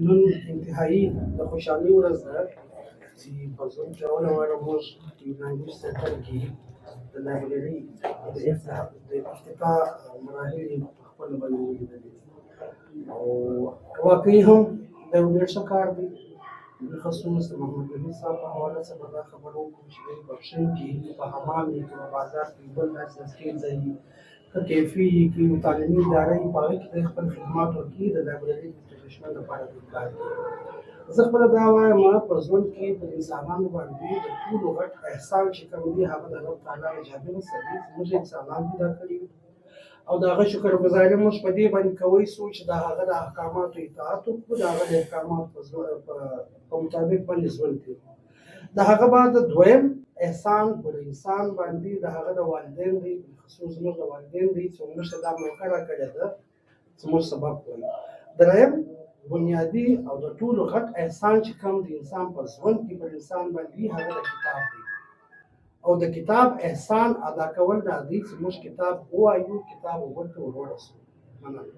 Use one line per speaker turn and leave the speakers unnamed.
نن انتهایی د خوشحالۍ ورځ ده چې په ژوند کې اوله واره موږ په یوناني سنټر کې د لایبرري د افتتاح مراحل یې په خپله باندې ولیدلې او واقعي هم دا یو ډېر ښه کار دی. خصوص د محمد نبي صاحب په حواله څخه به دا خبره وکړو چې دی بخښونکي په حمام وي که په بازار کې بل داسې مسکین ځای وي که کیفي وي که یو تعلیمي اداره وي په هغه کې دی خپل خدمات ورکوي د لایبرري د پروفیشنل لپاره دوی کار کوي. زه خپله دا وایم په ژوند کې د انسانانو باندې د ټولو غټ احسان چې کوم دی هغه د رب تعالی له جانبه څخه دی چې موږ انسانان پیدا کړي یو او د هغه شکرګزاري موږ په دې باندې کوی څو چې د هغه د احکاماتو اطاعت وکړو د هغه د احکاماتو په مطابق باندې ژوند کوي. د هغه بعد دویم احسان پر انسان باندې د هغه د والدین دی خصوص زموږ د والدین دی چې موږ ته دا موقع راکړې ده چې موږ سبق وایو. دریم بنیادي او د ټولو غټ احسان چې کوم د انسان په ژوند کې پر انسان باندې هغه د کتاب دی او د کتاب احسان ادا کول دا دی چې موږ کتاب ووایو کتاب ورته ورسوو. مننه.